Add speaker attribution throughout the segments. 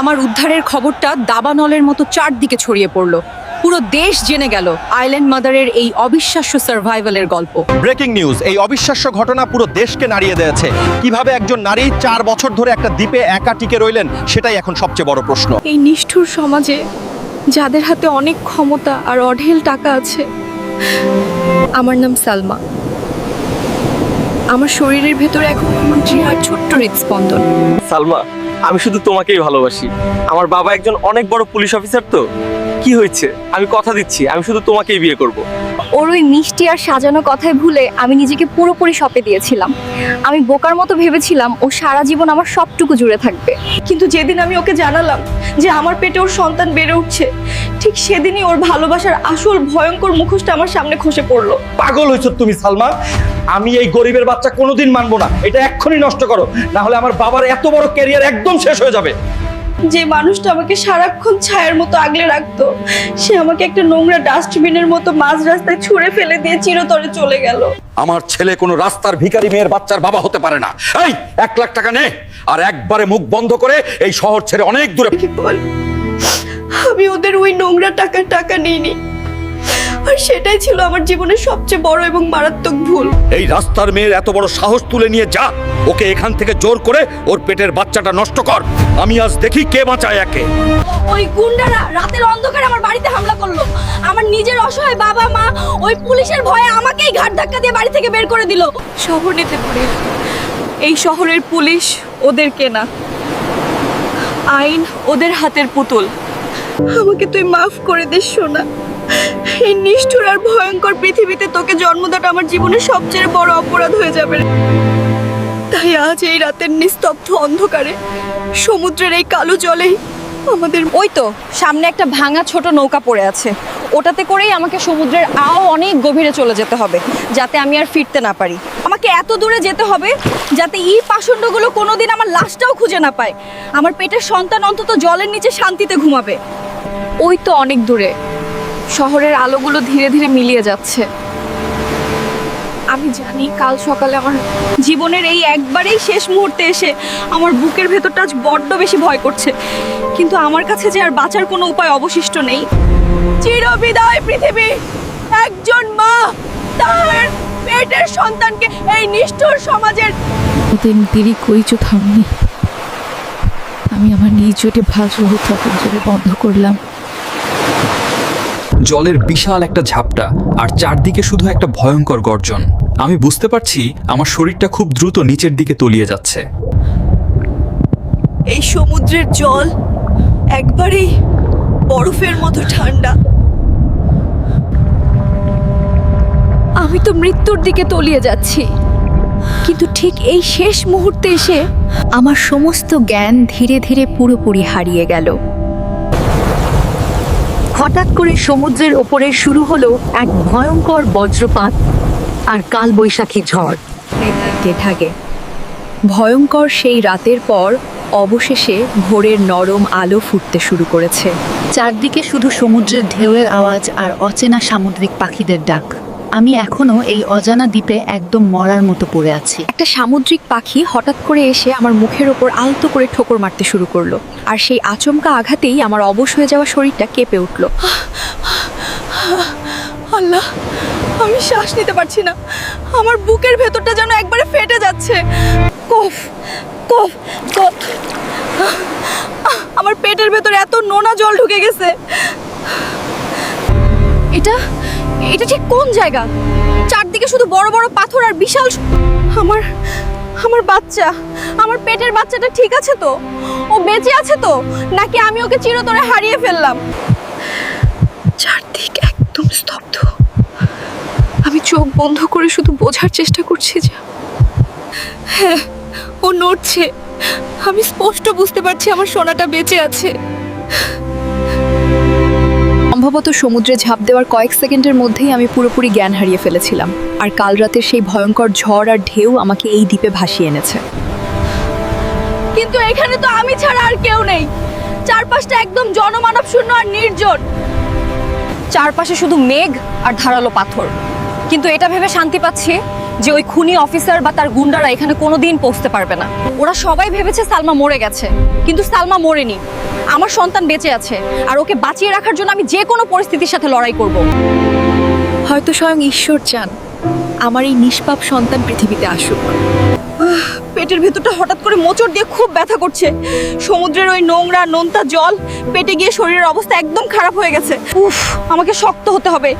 Speaker 1: আমার উদ্ধারের খবরটা দাবানলের মতো চারদিকে ছড়িয়ে পড়ল। পুরো দেশ জেনে গেল আইল্যান্ড মাদারের এই অবিশ্বাস্য সার্ভাইভালের গল্প।
Speaker 2: ব্রেকিং নিউজ, এই অবিশ্বাস্য ঘটনা পুরো দেশকে নাড়িয়ে দিয়েছে। কিভাবে একজন নারী 4 বছর ধরে একটা দ্বীপে একা টিকে রইলেন, সেটাই এখন সবচেয়ে বড় প্রশ্ন।
Speaker 3: এই নিষ্ঠুর সমাজে যাদের হাতে অনেক ক্ষমতা আর অঢেল টাকা আছে। আমার নাম সালমা। আমার শরীরের ভেতরে এখন আর ছোট্ট হৃদস্পন্দন।
Speaker 4: সালমা, আমি শুধু তোমাকেই ভালোবাসি। আমার বাবা একজন অনেক বড় পুলিশ অফিসার তো। কি হয়েছে, আমি কথা দিচ্ছি আমি শুধু তোমাকেই বিয়ে করব।
Speaker 3: ওর ওই মিষ্টি আর সাজানো কথায় ভুলে আমি নিজেকে পুরোপুরি সঁপে দিয়েছিলাম। আমি বোকার মতো ভেবেছিলাম ও সারা জীবন আমার সবটুকু জুড়ে থাকবে। কিন্তু যেদিন আমি ওকে জানালাম যে আমার পেটে ওর সন্তান বেড়ে উঠছে, ঠিক সেদিনই ওর ভালোবাসার আসল ভয়ঙ্কর মুখোশটা আমার সামনে খসে পড়লো।
Speaker 2: পাগল হয়েছো তুমি সালমা। আমি এই গরিবের বাচ্চা কোনোদিন মানবো না। এটা এক্ষুনি নষ্ট করো, না হলে আমার বাবার এত বড় ক্যারিয়ার একদম শেষ হয়ে যাবে।
Speaker 3: যে মানুষটা আমাকে সারাক্ষণ ছায়ার মতো আগলে রাখতো, সে আমাকে একটা নোংরা ডাস্টবিনের মতো মাঝ রাস্তায় ছুঁড়ে ফেলে দিয়ে চিরতরে চলে গেল।
Speaker 5: আমার ছেলে কোনো রাস্তার ভিখারি মেয়ের বাচ্চার বাবা হতে পারে না। এই 1 লাখ টাকা নে, আর একবারে মুখ বন্ধ করে এই শহর ছেড়ে অনেক দূরে।
Speaker 3: আমি ওদের ওই নোংরা টাকা নিইনি, আর সেটাই ছিল আমার জীবনের সবচেয়ে বড় এবং মারাত্মক ভুল।
Speaker 5: এই রাস্তার মেয়ের এত বড় সাহস তুলে নিয়ে যা, ওকে এখান থেকে জোর করে ওর পেটের বাচ্চাটা নষ্ট কর। আমি আজ দেখি কে বাঁচায় একে।
Speaker 3: ওই গুন্ডারা রাতের অন্ধকারে আমার বাড়িতে হামলা করলো। আমার নিজের অসহায় বাবা মা ওই পুলিশের ভয়ে আমাকেই ঘাট ধাক্কা দিয়ে বাড়ি থেকে বের করে দিল। শহর নিতে পারে, এই শহরের পুলিশ ওদের কেনা, আইন ওদের হাতের পুতুল। আমাকে তুই মাফ করে দে সোনা। এই নিষ্ঠুর আর ভয়ঙ্কর পৃথিবীতে তোকে জন্ম দেওয়াটা আমার জীবনের সবচেয়ে বড় অপরাধ হয়ে যাবে। তাই আজ এই রাতের নিস্তব্ধ অন্ধকারে সমুদ্রের এই কালো জলেই আমাদের
Speaker 1: ওই তো সামনে একটা ভাঙা ছোট নৌকা পড়ে আছে, ওটাতে করেই আমাকে সমুদ্রের আরও অনেক গভীরে চলে যেতে হবে, যাতে আমি আর ফিরতে না পারি। আমাকে এত দূরে যেতে হবে যাতে এই পাষণ্ডগুলো কোনোদিন আমার লাশটাও খুঁজে না পায়। আমার পেটের সন্তান অন্তত জলের নিচে শান্তিতে ঘুমাবে। ওই তো অনেক দূরে শহরের আলোগুলো ধীরে ধীরে মিলিয়ে যাচ্ছে। আমি জানি কাল সকালে আমার জীবনের এই একবারেই শেষ মুহূর্তে এসে আমার বুকের ভেতরটা আজ বড্ড বেশি ভয় করছে, কিন্তু আমার কাছে যে আর বাঁচার কোনো উপায় অবশিষ্ট নেই। চিরবিদায় পৃথিবী, একজন মা তার পেটের সন্তানকে এই নিষ্ঠুর সমাজের।
Speaker 6: ওদের দেরি কইছো থামনি। আমি আমার নিজ জোটে ভালো তখন জোরে বন্ধ করলাম।
Speaker 7: জলের বিশাল একটা ঝাপটা, আর চারদিকে শুধু একটা ভয়ঙ্কর গর্জন। আমি বুঝতে পারছি আমার শরীরটা খুব দ্রুত নিচের দিকে তলিয়ে যাচ্ছে।
Speaker 3: এই সমুদ্রের জল একবারেই বরফের মতো ঠান্ডা। আমি তো মৃত্যুর দিকে তলিয়ে যাচ্ছি, কিন্তু ঠিক এই শেষ মুহূর্তে এসে আমার সমস্ত জ্ঞান ধীরে ধীরে পুরোপুরি হারিয়ে গেল।
Speaker 8: হঠাৎ করে সমুদ্রের ওপরে শুরু হলো এক ভয়ঙ্কর বজ্রপাত আর কালবৈশাখী ঝড়।
Speaker 3: থাকে ভয়ঙ্কর সেই রাতের পর অবশেষে ভোরের নরম আলো ফুটতে শুরু করেছে।
Speaker 8: চারদিকে শুধু সমুদ্রের ঢেউয়ের আওয়াজ আর অচেনা সামুদ্রিক পাখিদের ডাক। আমি এখনো এই অজানা দ্বীপে একদম মরার মতো পড়ে আছি।
Speaker 3: একটা সামুদ্রিক পাখি হঠাৎ করে এসে আমার মুখের ওপর আলতো করে ঠোকর মারতে শুরু করলো, আর সেই আচমকা আঘাতেই আমার অবশ হয়ে যাওয়া শরীরটা কেঁপে উঠল। আল্লাহ, আমি শ্বাস নিতে পারছি না। আমার বুকের ভেতরটা যেন একবারে ফেটে যাচ্ছে। কফ কফ কফ, আমার পেটের ভেতরে এত নোনা জল ঢুকে গেছে। এটা এটা ঠিক কোন জায়গা? চারদিকে শুধু বড় বড় পাথর আর বিশাল। আমার বাচ্চা, আমার পেটের বাচ্চাটা ঠিক আছে তো? ও বেঁচে আছে তো, নাকি আমি ওকে চিরতরে হারিয়ে ফেললাম? চারদিক একদম স্তব্ধ। আমি চোখ বন্ধ করে শুধু বোঝার চেষ্টা করছি যে হ্যাঁ, ও নড়ছে। আমি স্পষ্ট বুঝতে পারছি আমার সোনাটা বেঁচে আছে। সম্ভবত সমুদ্রে ঝাঁপ দেওয়ার কয়েক সেকেন্ডের মধ্যেই আমি পুরোপুরি জ্ঞান হারিয়ে ফেলেছিলাম, আর কাল রাতের সেই ভয়ঙ্কর ঝড় আর ঢেউ আমাকে এই দ্বীপে ভাসিয়ে এনেছে। কিন্তু এখানে তো আমি ছাড়া আর কেউ নেই। চারপাশটা একদম জনমানব শূন্য আর নির্জন।
Speaker 1: চারপাশে শুধু মেঘ আর ধারালো পাথর, কিন্তু এটা ভেবে শান্তি পাচ্ছি যে ওই খুনি অফিসার বা তার গুন্ডারা এখানে কোনোদিন পৌঁছতে পারবে না। ওরা সবাই ভেবেছে সালমা মরে গেছে, কিন্তু সালমা মরেনি। আমার সন্তান বেঁচে আছে, আর ওকে বাঁচিয়ে রাখার জন্য আমি যে কোনো পরিস্থিতির সাথে লড়াই করব।
Speaker 6: হয়তো স্বয়ং ঈশ্বর চান আমার এই নিষ্পাপ সন্তান পৃথিবীতে আসুক।
Speaker 1: পেটের ভেতরটা হঠাৎ করে মোচড় দিয়ে খুব ব্যথা করছে। সমুদ্রের ওই নোংরা নোনতা জল পেটে গিয়ে শরীরের অবস্থা একদম খারাপ হয়ে গেছে। উফ, আমাকে শক্ত হতে হবে।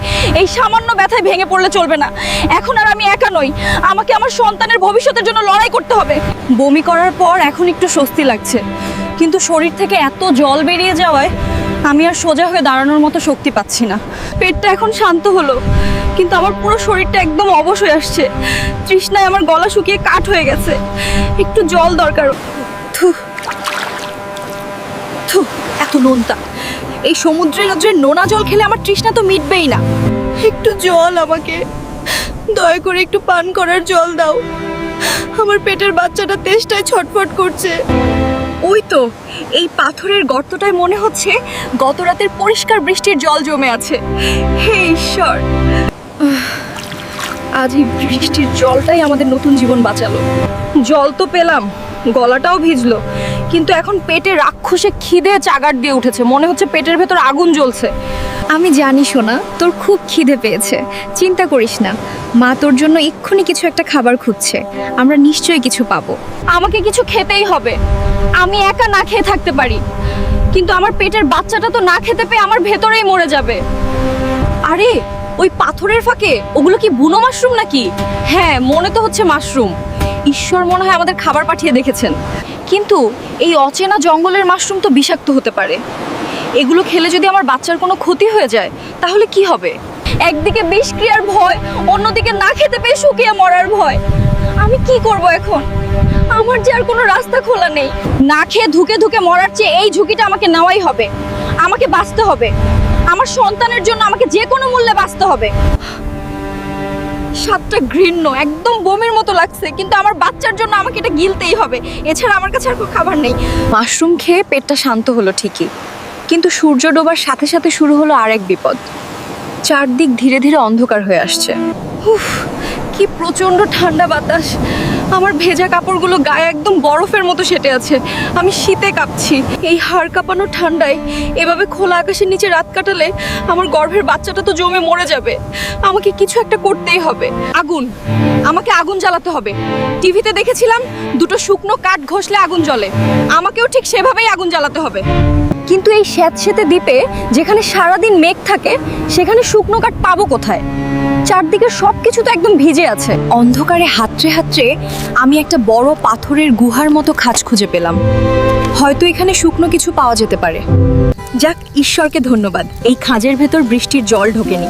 Speaker 1: এই সামান্য ব্যথায় ভেঙে পড়লে চলবে না। এখন আর আমি একা নই, আমাকে আমার সন্তানের ভবিষ্যতের জন্য লড়াই করতে হবে। বমি করার পর এখন একটু স্বস্তি লাগছে, কিন্তু শরীর থেকে এত জল বেরিয়ে যাওয়ায় আমি আর সোজা হয়ে দাঁড়ানোর মতো শক্তি পাচ্ছি না। পেটটা এখন শান্ত হলো, কিন্তু আমার পুরো শরীরটা একদম অবশ হয়ে আসছে। তৃষ্ণায় আমার গলা শুকিয়ে কাঠ হয়ে গেছে। একটু জল দরকার। থু থু, এত নোনতা। এই সমুদ্রের নোনা জল খেলে আমার তৃষ্ণা তো মিটবেই না। একটু জল আমাকে দয়া করে একটু পান করার জল দাও। আমার পেটের বাচ্চাটা তেষ্টায় ছটফট করছে। ওই তো, এই পাথরের গর্তটায় মনে হচ্ছে গত রাতের পরিষ্কার বৃষ্টির জল জমে আছে। হে ঈশ্বর, আজ এই বৃষ্টির জলটাই আমাদের নতুন জীবন বাঁচালো। জল তো পেলাম, গলাটাও ভিজলো, কিন্তু এখন পেটে রাক্ষসে খিদে চাগার দিয়ে উঠেছে। মনে হচ্ছে পেটের ভেতর আগুন জ্বলছে।
Speaker 3: আমি জানি সোনা, তোর খুব খিদে পেয়েছে। চিন্তা করিস না, মা তোর জন্য এক্ষুনি কিছু একটা খাবার খুঁজছে। আমরা নিশ্চয়ই কিছু পাবো।
Speaker 1: আমাকে কিছু খেতেই হবে। আমি একা না খেয়ে থাকতে পারি, কিন্তু আমার পেটের বাচ্চাটা তো না খেতে পেয়ে আমার ভেতরেই মরে যাবে। আরে, ওই পাথরের ফাঁকে ওগুলো কি বুনো মাশরুম নাকি? হ্যাঁ, মনে তো হচ্ছে মাশরুম। ঈশ্বর মনে হয় আমাদের খাবার পাঠিয়ে দেখেছেন। কিন্তু এই অচেনা জঙ্গলের মাশরুম তো বিষাক্ত হতে পারে। এগুলো খেলে যদি আমার বাচ্চার কোনো ক্ষতি হয়ে যায়, তাহলে কি হবে? একদিকে বিষক্রিয়ার ভয়, অন্যদিকে না খেতে পেয়ে শুকিয়ে মরার ভয়। আমি কি করব এখন? আমার যে আর কোনো রাস্তা খোলা নেই। না খেয়ে ধুকে ধুকে মরার চেয়ে এই ঝুঁকিটা আমাকে নেওয়াই হবে। আমাকে বাঁচতে হবে। আমার সন্তানের জন্য আমাকে যে কোনো মূল্যে বাঁচতে হবে। স্বাদটা ঘৃণ্য, একদম বমির মতো লাগছে, কিন্তু আমার বাচ্চার জন্য আমাকে এটা গিলতেই হবে। এছাড়া আমার কাছে আর কোনো খাবার নেই। মাশরুম খেয়ে পেটটা শান্ত হলো ঠিকই, কিন্তু সূর্য ডোবার সাথে সাথে শুরু হলো আরেক বিপদ। চারদিক ধীরে ধীরে অন্ধকার হয়ে আসছে। উফ, কি প্রচণ্ড ঠান্ডা বাতাস। আমার ভেজা কাপড়গুলো গায়ে একদম বরফের মতো সেটে আছে। আমি শীতে কাঁপছি। এই হাড় কাঁপানো ঠান্ডায় এভাবে খোলা আকাশের নিচে রাত কাটালে আমার গর্ভের বাচ্চাটা তো জমে মরে যাবে। আমাকে কিছু একটা করতেই হবে। আগুন, আমাকে আগুন জ্বালাতে হবে। টিভিতে দেখেছিলাম দুটো শুকনো কাঠ ঘষলে আগুন জ্বলে। আমাকেও ঠিক সেভাবেই আগুন জ্বালাতে হবে। কিন্তু এই স্যাঁতসেঁতে দ্বীপে যেখানে সারাদিন মেঘ থাকে, সেখানে শুকনো কাঠ পাবো কোথায়? চারদিকে সবকিছু তো একদম ভিজে আছে। অন্ধকারে হাতড়ে হাতড়ে আমি একটা বড় পাথরের গুহার মতো খাঁজ খুঁজে পেলাম। হয়তো এখানে শুকনো কিছু পাওয়া যেতে পারে। যাক, ঈশ্বরকে ধন্যবাদ, এই খাঁজের ভেতর বৃষ্টির জল ঢোকেনি।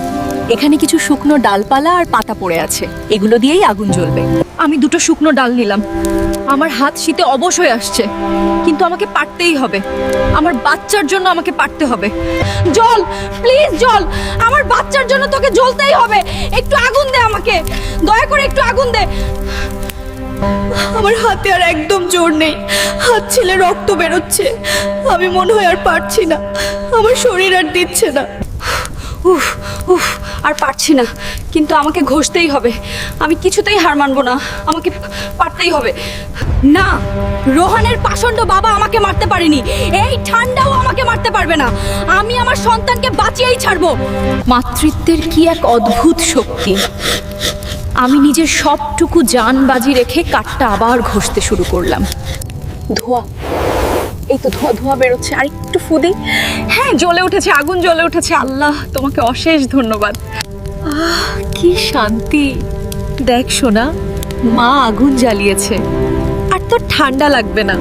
Speaker 1: এখানে কিছু শুকনো ডালপালা আর পাতা পড়ে আছে, এগুলো দিয়েই আগুন জ্বলবে। আমি দুটো শুকনো ডাল নিলাম। আমার হাত শীতে অবশ হয়ে আসছে, কিন্তু আমাকে পারতেই হবে। আমার বাচ্চার জন্য আমাকে পারতে হবে। জল, প্লিজ জল, আমার বাচ্চার জন্য তোকে জ্বলতেই হবে। একটু আগুন দে আমাকে, দয়া করে একটু আগুন দে। আমার হাতে আর একদম জোর নেই, হাত ছিলে রক্ত বেরোচ্ছে। আমি মনে হয় আর পারছি না, আমার শরীর আর দিচ্ছে না। উফ উফ, আর পারছি না, কিন্তু আমাকে ঘষতেই হবে। আমি কিছুতেই হার মানবো না, আমাকে পারতেই হবে। না, রোহানের পাষণ্ড বাবা আমাকে মারতে পারেনি, এই ঠান্ডাও আমাকে মারতে পারবে না। আমি আমার সন্তানকে বাঁচিয়েই ছাড়বো।
Speaker 6: মাতৃত্বের কি এক অদ্ভুত শক্তি। আমি নিজের সবটুকু জান বাজি রেখে কাঠটা আবার ঘষতে শুরু করলাম।
Speaker 1: ধোঁয়া, এই তো ধোঁয়া ধোঁয়া বেরোচ্ছে। আর একটু ফুদি। হ্যাঁ, জ্বলে উঠেছে, আগুন জ্বলে উঠেছে। আল্লাহ, তোমাকে অশেষ ধন্যবাদ।
Speaker 6: কি শান্তি। দেখ সোনা, মা আগুন জ্বালিয়েছে, আর তোর ঠান্ডা লাগবে না।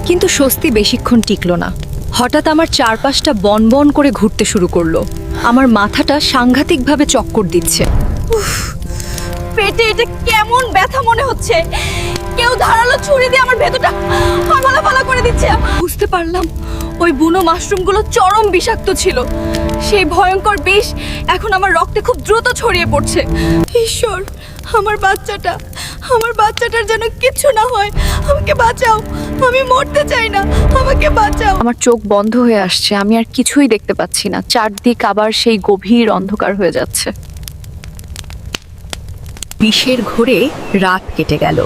Speaker 1: কিন্তু স্বস্তি বেশিক্ষণ টিকলো না। হঠাৎ আমার চারপাশটা বন বন করে ঘুরতে শুরু করলো। আমার মাথাটা সাংঘাতিকভাবে চক্কর দিচ্ছে। উফ, পেটে এটা কেমন ব্যথা মনে হচ্ছে। কেউ ধারালো ছুরি দিয়ে আমার ভেতরটা ফালা ফালা করে দিচ্ছে। বুঝতে পারলাম ওই বুনো মাশরুমগুলো চরম বিষাক্ত ছিল। সেই ভয়ঙ্কর বিষ এখন আমার রক্তে খুব দ্রুত ছড়িয়ে পড়ছে। ঈশ্বর, আমার বাচ্চাটার যেন কিছু না হয়। আমাকে বাঁচাও, আমি মরতে চাই না, আমাকে বাঁচাও।
Speaker 6: আমার চোখ বন্ধ হয়ে আসছে, আমি আর কিছুই দেখতে পাচ্ছি না। চারদিক আবার সেই গভীর অন্ধকার হয়ে যাচ্ছে। বিষের ঘোরে রাত কেটে গেল।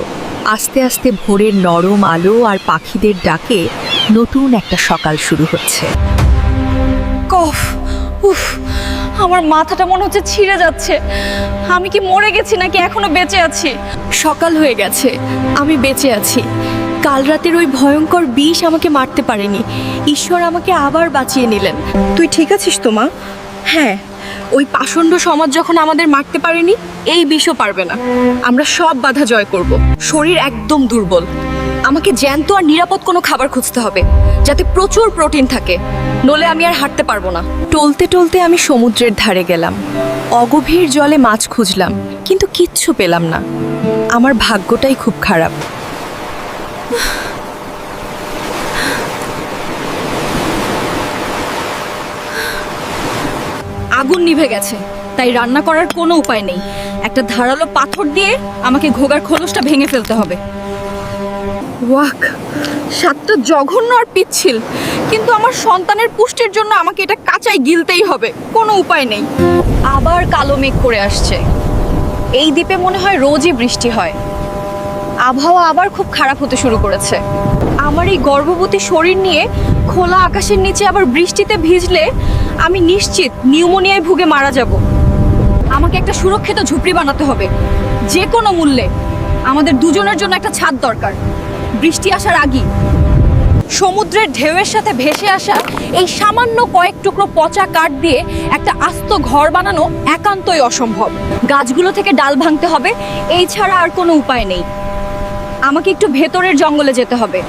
Speaker 6: আস্তে আস্তে ভোরের নরম আলো আর পাখিদের ডাকে নতুন একটা সকাল শুরু হচ্ছে।
Speaker 1: কফ, উফ, আমার মাথাটা মনে হচ্ছে ছিঁড়ে যাচ্ছে। আমি কি মরে গেছি নাকি এখনো বেঁচে আছি?
Speaker 6: সকাল হয়ে গেছে, আমি বেঁচে আছি। কাল রাতের ওই ভয়ঙ্কর বিষ আমাকে মারতে পারেনি। ঈশ্বর আমাকে আবার বাঁচিয়ে নিলেন।
Speaker 1: তুই ঠিক আছিস তো মা? হ্যাঁ, ওই পাষণ্ড সমাজ যখন আমাদের মারতে পারেনি, এই বিষও পারবে না। আমরা সব বাধা জয় করব। শরীর একদম দুর্বল। আমাকে জ্যান্ত আর নিরাপদ কোনো খাবার খুঁজতে হবে, যাতে প্রচুর প্রোটিন থাকে, নলে আমি আর হাঁটতে পারবো না।
Speaker 6: টলতে টলতে আমি সমুদ্রের ধারে গেলাম। অগভীর জলে মাছ খুঁজলাম, কিন্তু কিচ্ছু পেলাম না। আমার ভাগ্যটাই খুব খারাপ।
Speaker 1: আগুন নিভে গেছে, তাই রান্না করার কোনো উপায় নেই। একটা ধারালো পাথর দিয়ে আমাকে ঘোগার খোলসটা ভেঙে ফেলতে হবে। ওয়াক, স্বাদটা জঘন্য আর পিচ্ছিল, কিন্তু আমার সন্তানের পুষ্টির জন্য আমাকে এটা কাঁচাই গিলতেই হবে। কোনো উপায় নেই। আবার কালো মেঘ করে আসছে। এই দ্বীপে মনে হয় রোজই বৃষ্টি হয়। আবহাওয়া আবার খুব খারাপ হতে শুরু করেছে। আমার এই গর্ভবতী শরীর নিয়ে খোলা আকাশের নিচে আবার বৃষ্টিতে ভিজলে আমি নিশ্চিত নিউমোনিয়ায় ভুগে মারা যাব। আমাকে একটা সুরক্ষিত ঝুপড়ি বানাতে হবে, যে কোনো মূল্যে। আমাদের দুজনের জন্য একটা ছাদ দরকার, বৃষ্টি আসার আগেই। সমুদ্রের ঢেউয়ের সাথে ভেসে আসা এই সামান্য কয়েক টুকরো পচা কাঠ দিয়ে একটা আস্ত ঘর বানানো একান্তই অসম্ভব। গাছগুলো থেকে ডাল ভাঙতে হবে, এই ছাড়া আর কোনো উপায় নেই। আমাকে একটু ভেতরের জঙ্গলে যেতে হবে,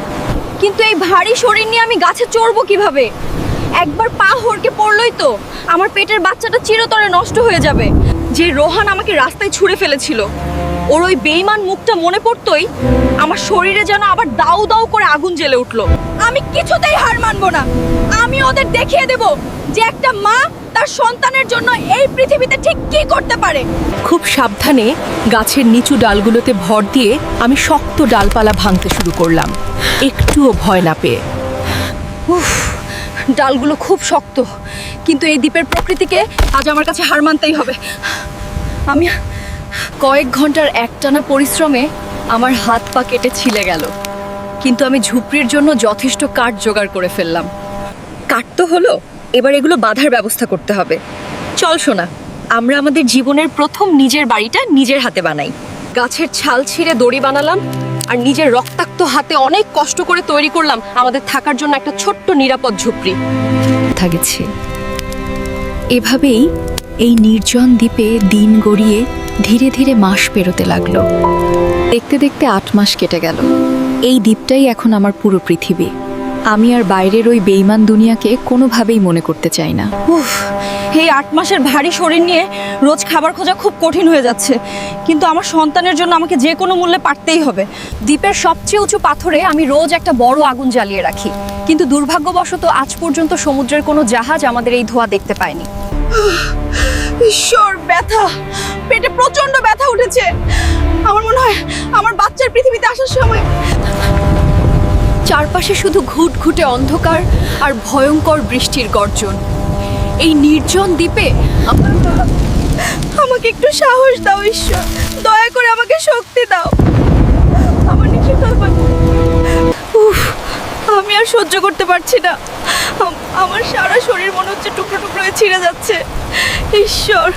Speaker 1: কিন্তু এই ভারী শরীর নিয়ে আমি গাছে চড়বো কিভাবে? একবার পা হড়কে পড়লই তো আমার পেটের বাচ্চাটা চিরতরে নষ্ট হয়ে যাবে। যে রোহান আমাকে রাস্তায় ছুঁড়ে ফেলেছিল, ওর ওই বেইমান মুখটা মনে পড়তই আমার শরীরে যেন আবার দাউ দাউ করে আগুন জ্বলে উঠলো। আমি কিছুতেই হার মানবো না। আমি ওদের দেখিয়ে দেব যে একটা মা তার সন্তানের জন্য এই পৃথিবীতে ঠিক কি করতে পারে।
Speaker 6: খুব সাবধানে গাছের নিচু ডালগুলোতে ভর দিয়ে আমি শক্ত ডালপালা ভাঙতে শুরু করলাম, একটুও ভয় না পেয়ে।
Speaker 1: উফ, ডালগুলো খুব শক্ত, কিন্তু এই দ্বীপের প্রকৃতিকে আজ আমার কাছে হার মানতেই হবে। আমি কয়েক ঘন্টার একটানা পরিশ্রমে আমার হাত পা কেটে ছিলে গেল, কিন্তু আমি ঝুপড়ির জন্য যথেষ্ট কাঠ জোগাড় করে ফেললাম। কাঠ তো হলো, এবার এগুলো বাঁধার ব্যবস্থা করতে হবে। চল সোনা, আমরা আমাদের জীবনের প্রথম নিজের বাড়িটা নিজের হাতে বানাই। গাছের ছাল ছিঁড়ে দড়ি বানালাম, আর নিজের রক্তাক্ত হাতে অনেক কষ্ট করে তৈরি করলাম আমাদের থাকার জন্য একটা ছোট্ট নিরাপদ ঝুপড়ি।
Speaker 6: গেছে এভাবেই এই নির্জন দ্বীপে দিন গড়িয়ে ধীরে ধীরে মাস পেরোতে লাগলো। দেখতে দেখতে 8 মাস কেটে গেল। এই দ্বীপটাই এখন আমার পুরো পৃথিবী। আমি আর বাইরের ওই বেইমান দুনিয়াকে কোনোভাবেই মনে করতে চাই না।
Speaker 1: উফ, এই 8 মাসের ভারী শরীর নিয়ে রোজ খাবার খোঁজা খুব কঠিন হয়ে যাচ্ছে, কিন্তু আমার সন্তানের জন্য আমাকে যে কোনো মূল্যে পারতেই হবে। দ্বীপের সবচেয়ে উঁচু পাথরে আমি রোজ একটা বড় আগুন জ্বালিয়ে রাখি, কিন্তু দুর্ভাগ্যবশত আজ পর্যন্ত সমুদ্রের কোনো জাহাজ আমাদের এই ধোঁয়া দেখতে পায়নি। ঈশ্বর, ব্যথা, পেটে প্রচন্ড ব্যথা উঠেছে। আমার মনে হয় আমার বাচ্চার পৃথিবীতে আসার সময়।
Speaker 6: চারপাশে শুধু ঘুটঘুটে অন্ধকার আর ভয়ঙ্কর বৃষ্টির গর্জন। এই নির্জন দ্বীপে
Speaker 1: আমাকে একটু সাহস দাও ঈশ্বর, দয়া করে আমাকে শক্তি দাও। আমার নিচে উফ, আমি আর সহ্য করতে পারছি না। আমার সারা শরীর মনে হচ্ছে টুকরো টুকরো হয়ে ছিঁড়ে যাচ্ছে। ঈশ্বর,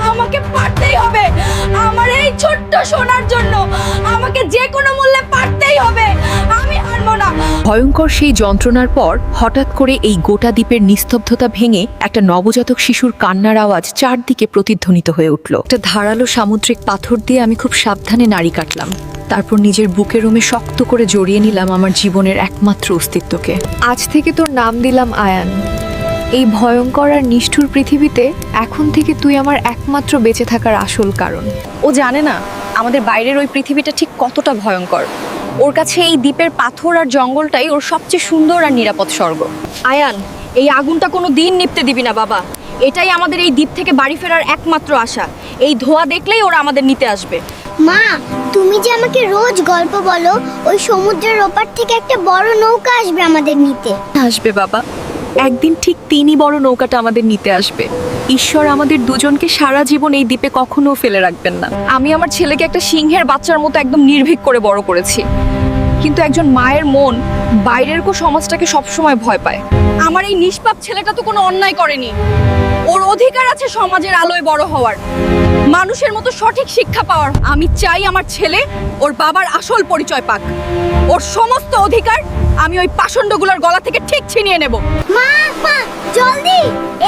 Speaker 1: আমাকে পারতেই হবে। আমার এই ছোট্ট সোনার জন্য আমাকে যে কোনো মূল্যে পারতেই হবে। আমি হারবো না।
Speaker 6: ভয়ঙ্কর সেই যন্ত্রণার পর হঠাৎ করে এই গোটা দ্বীপের নিস্তব্ধতা ভেঙে একটা নবজাতক শিশুর কান্নার আওয়াজ চারদিকে প্রতিধ্বনিত হয়ে উঠল। একটা ধারালো সামুদ্রিক পাথর দিয়ে আমি খুব সাবধানে নাড়ি কাটলাম। তারপর নিজের বুকের রুমে শক্ত করে জড়িয়ে নিলাম আমার জীবনের একমাত্র অস্তিত্বকে। আজ থেকে তোর নাম দিলাম আয়ান। এই ভয়ঙ্কর আর নিষ্ঠুর পৃথিবীতে এখন থেকে তুই আমার একমাত্র বেঁচে থাকার আসল কারণ।
Speaker 1: ও জানে না আমাদের বাইরের ওই পৃথিবীটা ঠিক কতটা ভয়ঙ্কর। ওর কাছে এই দ্বীপের পাথর আর জঙ্গলটাই ওর সবচেয়ে সুন্দর আর নিরাপদ স্বর্গ। আয়ান, এই আগুনটা কোনো দিন নিভতে দিবি না বাবা। এটাই আমাদের এই দ্বীপ থেকে বাড়ি ফেরার একমাত্র আশা। এই ধোঁয়া দেখলেই ওরা আমাদের নিতে আসবে।
Speaker 9: মা, তুমি যে আমাকে রোজ গল্প বলো, ওই সমুদ্রের ওপার থেকে একটা বড় নৌকা আসবে আমাদের নিতে।
Speaker 6: আসবে বাবা, একদিন ঠিক তিনি বড় নৌকাটা আমাদের নিতে আসবে। ঈশ্বর আমাদের দুজনকে সারা জীবন এই দ্বীপে কখনো ফেলে রাখবেন না।
Speaker 1: আমি আমার ছেলেকে একটা সিংহের বাচ্চার মতো একদম নির্ভীক করে বড় করেছি, কিন্তু একজন মায়ের মন বাইরের সমাজটাকে সবসময় ভয় পায়। আমার এই নিষ্পাপ ছেলেটা তো কোনো অন্যায় করেনি, ওর অধিকার আছে সমাজের আলোয় বড় হওয়ার, মানুষের মতো সঠিক শিক্ষা পাওয়ার। আমি চাই আমার ছেলে ওর বাবার আসল পরিচয় পাক, ওর সমস্ত অধিকার আমি ওই পাষণ্ডগুলোর গলা থেকে ঠিক ছিনিয়ে নেব।
Speaker 9: মা মা জলদি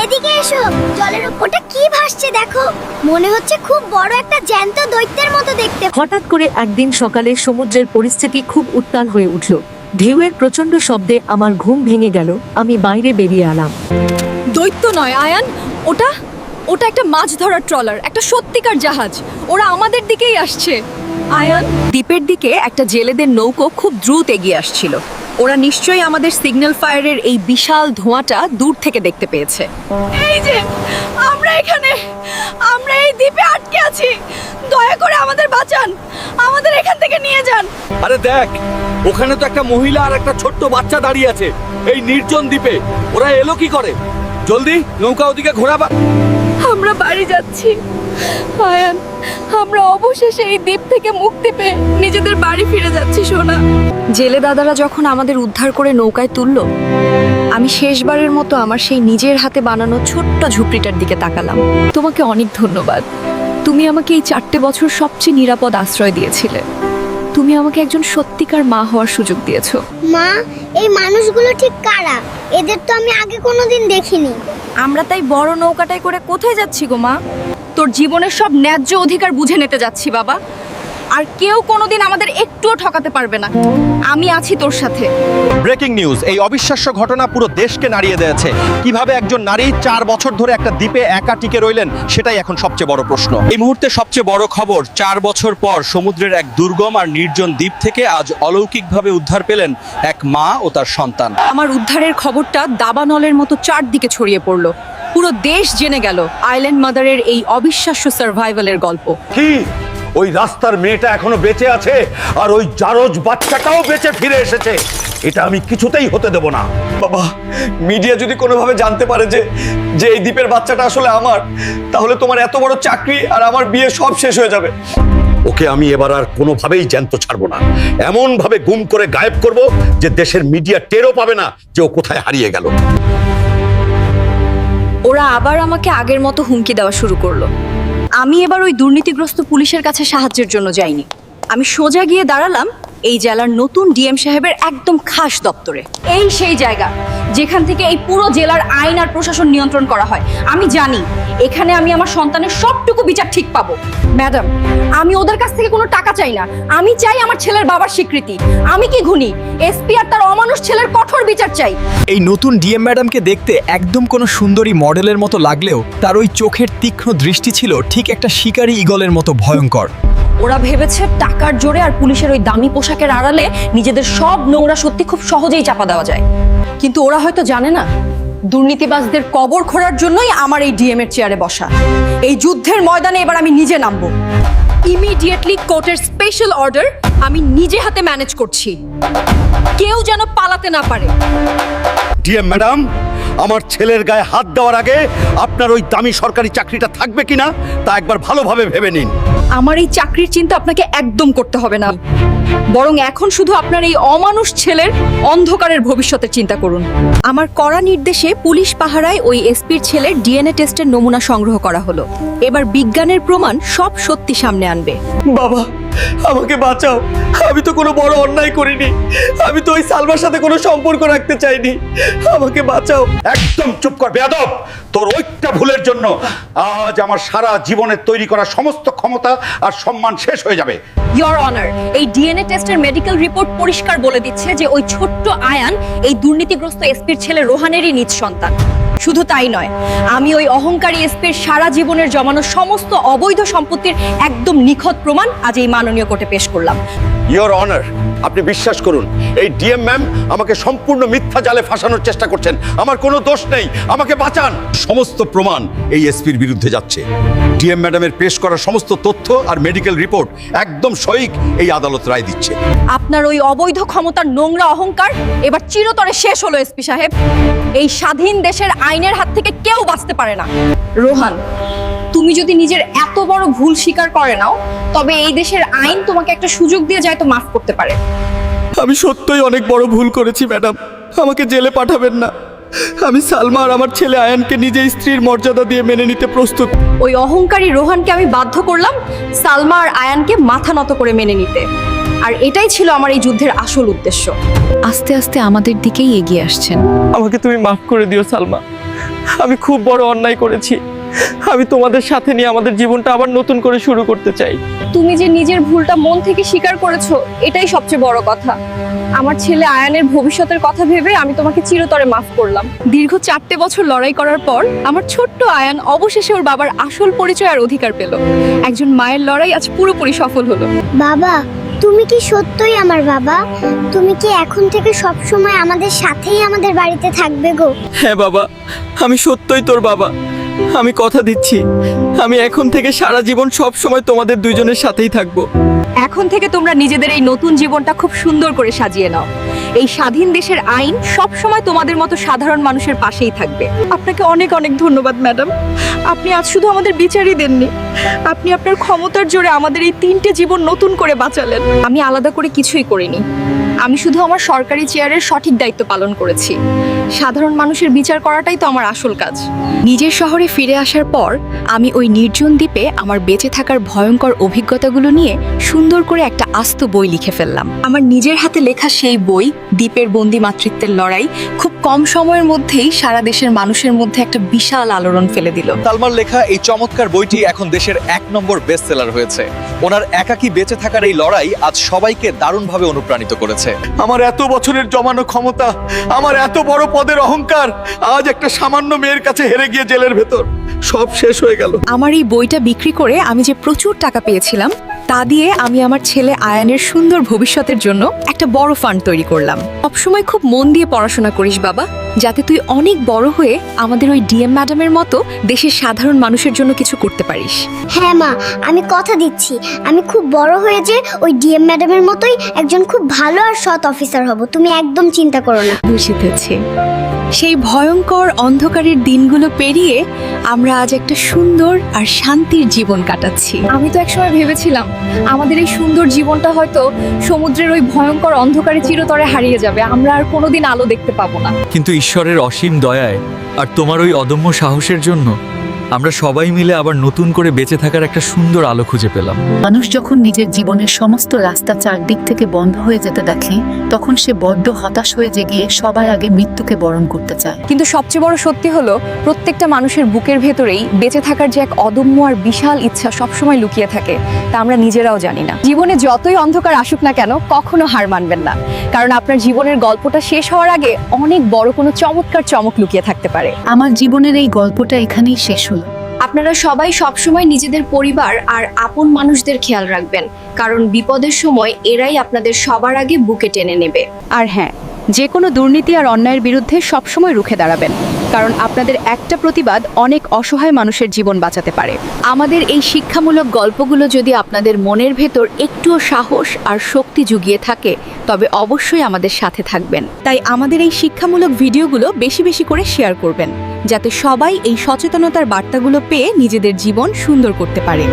Speaker 9: এদিকে এসো, জলের ওটা কি ভাসছে দেখো, মনে হচ্ছে খুব বড় একটা জ্যান্ত দৈত্যের মতো দেখতে।
Speaker 8: হঠাৎ করে একদিন সকালে সমুদ্রের পরিস্থিতি খুব উত্তাল হয়ে উঠল। ঢেউয়ের প্রচন্ড শব্দে আমার ঘুম ভেঙে গেল। আমি বাইরে বেরিয়ে এলাম।
Speaker 1: দৈত্য নয় আয়ান, ওটা ওটা একটা মাছ ধরার ট্রলার, একটা সত্যিকার জাহাজ। ওরা আমাদের দিকেই আসছে। আয়ান,
Speaker 6: দ্বীপের দিকে একটা জেলেদের নৌকো খুব দ্রুত এগিয়ে আসছিল। ওরা নিশ্চয়ই আমাদের সিগন্যাল ফায়ারের এই বিশাল ধোঁয়াটা দূর থেকে দেখতে পেয়েছে।
Speaker 1: এই যে আমরা এখানে, আমরা এই দ্বীপে আটকে আছি, দয়া করে আমাদের বাঁচান, আমাদের এখান থেকে নিয়ে যান।
Speaker 5: আরে দেখ, ওখানে তো একটা মহিলা আর একটা ছোট্ট বাচ্চা দাঁড়িয়ে আছে এই নির্জন দ্বীপে। ওরা এলো কি করে? জলদি নৌকা ওদিকে ঘোরাবা।
Speaker 1: আমরা বাড়ি যাচ্ছি আয়ান, আমরা অবশেষে এই দ্বীপ থেকে মুক্তি পেয়ে নিজেদের বাড়ি ফিরে যাচ্ছি সোনা।
Speaker 6: জেলে দাদারা যখন আমাদের উদ্ধার করে নৌকায় তুললো, আমি শেষবারের মতো আমার সেই নিজের হাতে বানানো ছোট্ট ঝুপড়িটার দিকে তাকালাম। তোমাকে অনেক ধন্যবাদ। তুমি আমাকে এই 4টে বছর সবচেয়ে নিরাপদ আশ্রয় দিয়েছিলে। তুমি আমাকে একজন সত্যিকার মা হওয়ার সুযোগ দিয়েছো।
Speaker 9: মা, এই মানুষগুলো ঠিক কারা? এদের তো আমি আগে কোনোদিন দেখিনি।
Speaker 1: আমরা তাই বড় নৌকাটায় করে কোথায় যাচ্ছি গো মা? তোর জীবনের সব ন্যায্য অধিকার বুঝে নিতে যাচ্ছি বাবা। আর কেউ কোনোদিন আমাদের একটুও ঠকাতে পারবে না, আমি আছি তোর সাথে।
Speaker 2: ব্রেকিং নিউজ, এই অবিশ্বাস্য ঘটনা পুরো দেশকে নাড়িয়ে দিয়েছে। কিভাবে একজন নারী 4 বছর ধরে একটা দ্বীপে একা টিকে রইলেন, সেটাই এখন সবচেয়ে বড় প্রশ্ন।
Speaker 4: এই মুহূর্তে সবচেয়ে বড় খবর, 4 বছর পর সমুদ্রের এক দুর্গম আর নির্জন দ্বীপ থেকে আজ অলৌকিকভাবে উদ্ধার পেলেন এক মা ও তার সন্তান।
Speaker 6: আমার উদ্ধারের খবরটা দাবানলের মতো চারদিকে ছড়িয়ে পড়লো। পুরো দেশ জেনে গেল আইল্যান্ড মাদারের এই অবিশ্বাস্য সার্ভাইভালের গল্প।
Speaker 5: কি ওই রাস্তার মেয়েটা এখনো বেঁচে আছে, আর ওই জারজ বাচ্চাটাও বেঁচে ফিরে এসেছে? এটা আমি কিছুতেই হতে দেব না।
Speaker 4: বাবা, মিডিয়া যদি কোনোভাবে জানতে পারে যে যে এই দ্বীপের বাচ্চাটা আসলে আমার, তাহলে তোমার এত বড় চাকরি আর আমার বিয়ে সব শেষ হয়ে যাবে।
Speaker 5: ওকে আমি এবার আর কোনোভাবেই জ্যান্ত ছাড়বো না। এমন ভাবে গুম করে গায়েব করব যে দেশের মিডিয়া টেরও পাবে না যে ও কোথায় হারিয়ে গেল।
Speaker 1: ওরা আবার আমাকে আগের মতো হুমকি দেওয়া শুরু করলো। আমি এবার ওই দুর্নীতিগ্রস্ত পুলিশের কাছে সাহায্যের জন্য যাইনি, আমি সোজা গিয়ে দাঁড়ালাম এই জেলার নতুন ডিএম সাহেবের একদম খাস দপ্তরে। এই সেই জায়গা যেখান থেকে এই পুরো জেলার আইন আর প্রশাসন নিয়ন্ত্রণ করা হয়। আমি জানি এখানে আমি আমার সন্তানের সবটুকু বিচার ঠিক পাবো। ম্যাডাম, আমি ওদের কাছ থেকে কোনো টাকা চাই না, আমি চাই আমার ছেলের বাবার স্বীকৃতি। আমি কি ঘুনি? এসপি আর তার অমানুষ ছেলের কঠোর বিচার চাই।
Speaker 7: এই নতুন ডিএম ম্যাডামকে দেখতে একদম কোনো সুন্দরী মডেলের মতো লাগলেও তার ওই চোখের তীক্ষ্ণ দৃষ্টি ছিল ঠিক একটা শিকারী ঈগলের মতো ভয়ঙ্কর।
Speaker 1: ওরা ভেবেছে টাকার জোরে আর পুলিশের ওই দামি পোশাকের আড়ালে নিজেদের সব নোংরা সত্যি খুব সহজেই চাপা দেওয়া যায়, কিন্তু ওরা হয়তো জানে না দুর্নীতিবাজদের কবর খোঁড়ার জন্যই আমার এই ডিএম এর চেয়ারে বসা। এই যুদ্ধের ময়দানে এবার আমি নিজে নামবো। ইমিডিয়েটলি কোর্টের স্পেশাল অর্ডার আমি নিজে হাতে ম্যানেজ করছি, কেউ যেন পালাতে না পারে।
Speaker 5: ডিএম ম্যাডাম, আমার ছেলের গায়ে হাত দেওয়ার আগে আপনার ওই দামি সরকারি চাকরিটা থাকবে কিনা তা একবার ভালোভাবে ভেবে নিন।
Speaker 1: আমার এই চাকরির চিন্তা আপনাকে একদম করতে হবে না, বরং এখন শুধু আপনার এই অমানুষ ছেলের অন্ধকারের ভবিষ্যতের চিন্তা করুন। আমার কড়া নির্দেশে পুলিশ পাহারায় ওই এসপির ছেলের ডিএনএ টেস্টের নমুনা সংগ্রহ করা হলো। এবার বিজ্ঞানের প্রমাণ সব সত্যি সামনে আনবে।
Speaker 4: বাবা, আমাকে বাঁচাও, আমি তো কোনো বড় অন্যায় করিনি, আমি তো ওই সালমার সাথে কোনো সম্পর্ক রাখতে চাইনি, আমাকে বাঁচাও।
Speaker 5: একদম চুপ কর বেয়াদব। তোর ওইটা ভুলের জন্য আজ আমার সারা জীবনের তৈরি করা সমস্ত ক্ষমতা আর সম্মান শেষ হয়ে যাবে।
Speaker 1: ইয়োর অনার, এই ডিএনএ টেস্টের মেডিকেল রিপোর্ট পরিষ্কার বলে দিচ্ছে যে ওই ছোট্ট আয়ান এই দুর্নীতিগ্রস্ত এসপির ছেলে রোহানেরই নিজ সন্তান। শুধু তাই নয়, আমি ওই অহংকারী এসপির সারা জীবনের জমানো সমস্ত অবৈধ সম্পত্তির একদম নিখুঁত প্রমাণ আজ এই মাননীয় কোর্টে পেশ করলাম।
Speaker 5: ইয়োর অনার,
Speaker 2: আপনি বিশ্বাস করুন, এই ডিএম ম্যাম আমাকে সম্পূর্ণ মিথ্যা জালে ফাঁসানোর চেষ্টা করছেন। আমার কোনো দোষ নেই, আমাকে বাঁচান। সমস্ত প্রমাণ এই এসপির বিরুদ্ধে যাচ্ছে। ডিএম ম্যাডামের পেশ করা সমস্ত তথ্য আর মেডিকেল রিপোর্ট একদম সঠিক এই আদালত রায় দিচ্ছে।
Speaker 1: আপনার ওই অবৈধ ক্ষমতার নোংরা অহংকার এবার চিরতরে শেষ হলো এসপি সাহেব। এই স্বাধীন দেশের আইনের হাত থেকে কেউ বাঁচতে পারে না। রোহান, তুমি যদি নিজের এত বড় ভুল স্বীকার করে নাও, তবে এই দেশের আইন তোমাকে একটা সুযোগ দিয়ে যায় তো মাফ করতে পারে।
Speaker 4: আমি সত্যই অনেক বড় ভুল করেছি ম্যাডাম, আমাকে জেলে পাঠাবেন না। আমি সালমা আর আমার ছেলে আয়ানকে নিজের স্ত্রীর মর্যাদা দিয়ে মেনে নিতে প্রস্তুত।
Speaker 1: ওই অহংকারী রোহানকে আমি বাধ্য করলাম সালমা আর আয়ানকে মাথা নত করে মেনে নিতে। আর এটাই ছিল আমার এই যুদ্ধের আসল উদ্দেশ্য।
Speaker 6: আস্তে আস্তে আমাদের দিকেই এগিয়ে আসছেন।
Speaker 4: আমাকে তুমি মাফ করে দিও সালমা, আমি খুব বড় অন্যায় করেছি। আমি তোমাদের সাথে নিয়ে আমাদের জীবনটা আবার নতুন করে শুরু করতে চাই।
Speaker 1: তুমি যে নিজের ভুলটা মন থেকে স্বীকার করেছো, এটাই সবচেয়ে বড় কথা। আমার ছেলে আয়ানের ভবিষ্যতের কথা ভেবে আমি তোমাকে চিরতরে মাফ করলাম। দীর্ঘ 4 বছর লড়াই করার পর আমার ছোট্ট আয়ান অবশেষে ওর বাবার আসল পরিচয় আর অধিকার পেল। একজন মায়ের লড়াই আজ পুরোপুরি সফল হলো।
Speaker 9: বাবা, তুমি কি সত্যই আমার বাবা? তুমি কি এখন থেকে সব সময় আমাদের সাথেই আমাদের বাড়িতে থাকবে গো?
Speaker 4: হ্যাঁ বাবা, আমি সত্যই তোর বাবা। আমি কথা দিচ্ছি, আমি এখন থেকে সারা জীবন সব সময় তোমাদের দুইজনের সাথেই থাকবো।
Speaker 1: এখন থেকে তোমরা নিজেদের এই নতুন জীবনটা খুব সুন্দর করে সাজিয়ে নাও। এই স্বাধীন দেশের আইন সব সময় তোমাদের মতো সাধারণ মানুষের পাশেই থাকবে। আপনাকে অনেক অনেক ধন্যবাদ ম্যাডাম। আপনি আজ শুধু আমাদের বিচারই দেননি, আপনি আপনার ক্ষমতার জোরে আমাদের এই 3টে জীবন নতুন করে বাঁচালেন। আমি আলাদা করে কিছুই করিনি, আমি শুধু আমার সরকারি চেয়ারের সঠিক দায়িত্ব পালন করেছি। সাধারণ মানুষের বিচার করাটাই তো আমার আসল কাজ।
Speaker 6: নিজের শহরে ফিরে আসার পর আমি ওই নির্জন দ্বীপে আমার বেঁচে থাকার ভয়ঙ্কর অভিজ্ঞতাগুলো নিয়ে সুন্দর করে একটা আস্ত বই লিখে ফেললাম। আমার নিজের হাতে লেখা সেই বই দ্বীপের বন্দি মাতৃত্বের লড়াই খুব কম সময়ের মধ্যেই সারা দেশের মানুষের মধ্যে একটা বিশাল আলোড়ন ফেলে দিল।
Speaker 7: সালমার লেখা এই চমৎকার বইটি এখন দেশের 1 নম্বর বেস্ট সেলার হয়েছে। ওনার একাকী বেঁচে থাকার এই লড়াই আজ সবাইকে দারুণভাবে অনুপ্রাণিত করেছে।
Speaker 4: আমার এত বছরের জমানো ক্ষমতা, আমার এত বড় পদের অহংকার আজ একটা সামান্য মেয়ের কাছে হেরে গিয়ে জেলের ভেতর সব শেষ হয়ে গেল।
Speaker 6: আমার এই বইটা বিক্রি করে আমি যে প্রচুর টাকা পেয়েছিলাম, তা দিয়ে আমি আমার ছেলে আয়ানের সুন্দর ভবিষ্যতের জন্য একটা বড় ফান্ড তৈরি করলাম। সবসময় খুব মন দিয়ে পড়াশোনা করিস বাবা, যাতে তুই অনেক বড় হয়ে আমাদের ওই ডিএম ম্যাডামের মতো দেশের সাধারণ মানুষের জন্য কিছু করতে পারিস।
Speaker 9: হ্যাঁ মা, আমি কথা দিচ্ছি আমি খুব বড় হয়ে যে ওই ডিএম ম্যাডামের মতোই একজন খুব ভালো আর সৎ অফিসার হব। তুমি একদম চিন্তা করো না।
Speaker 6: বুঝেছে। সেই ভয়ঙ্কর অন্ধকারের দিনগুলো পেরিয়ে আমরা আজ একটা সুন্দর আর শান্তির জীবন কাটাচ্ছি।
Speaker 1: আমি তো একসময় ভেবেছিলাম আমাদের এই সুন্দর জীবনটা হয়তো সমুদ্রের ওই ভয়ঙ্কর অন্ধকারে চিরতরে হারিয়ে যাবে, আমরা আর কোনোদিন আলো দেখতে পাবো না।
Speaker 7: কিন্তু ঈশ্বরের অসীম দয়ায় আর তোমার ওই অদম্য সাহসের জন্য আমরা সবাই মিলে আবার নতুন করে বেঁচে থাকার একটা সুন্দর আলো খুঁজে পেলাম।
Speaker 8: মানুষ যখন নিজের জীবনের সমস্ত রাস্তা চারদিক থেকে বন্ধ হয়ে যেতে দেখে, তখন সে বড্ড হতাশ হয়ে জেগে সবার আগে মৃত্যুকে বরণ করতে চায়।
Speaker 1: কিন্তু সবচেয়ে বড় সত্যি হলো প্রত্যেকটা মানুষের বুকের ভেতরেই বেঁচে থাকার যে এক অদম্য আর বিশাল ইচ্ছা সবসময় লুকিয়ে থাকে, তা আমরা নিজেরাও জানি না। জীবনে যতই অন্ধকার আসুক না কেন, কখনো হার মানবেন না, কারণ আপনার জীবনের গল্পটা শেষ হওয়ার আগে অনেক বড় কোনো চমৎকার চমক লুকিয়ে থাকতে পারে।
Speaker 8: আমার জীবনের এই গল্পটা এখানেই শেষ হলো।
Speaker 1: আপনারা সবাই সবসময় নিজেদের পরিবার আর আপন মানুষদের খেয়াল রাখবেন, কারণ বিপদের সময় এরাই আপনাদের সবার আগে বুকে টেনে নেবে।
Speaker 6: আর হ্যাঁ, যে কোনো দুর্নীতি আর অন্যায়ের বিরুদ্ধে সবসময় রুখে দাঁড়াবেন, কারণ আপনাদের একটা প্রতিবাদ অনেক অসহায় মানুষের জীবন বাঁচাতে পারে। আমাদের এই শিক্ষামূলক গল্পগুলো যদি আপনাদের মনের ভেতর একটুও সাহস আর শক্তি জুগিয়ে থাকে, তবে অবশ্যই আমাদের সাথে থাকবেন। তাই আমাদের এই শিক্ষামূলক ভিডিওগুলো বেশি বেশি করে শেয়ার করবেন, যাতে সবাই এই সচেতনতার বার্তাগুলো পেয়ে নিজেদের জীবন সুন্দর করতে পারে।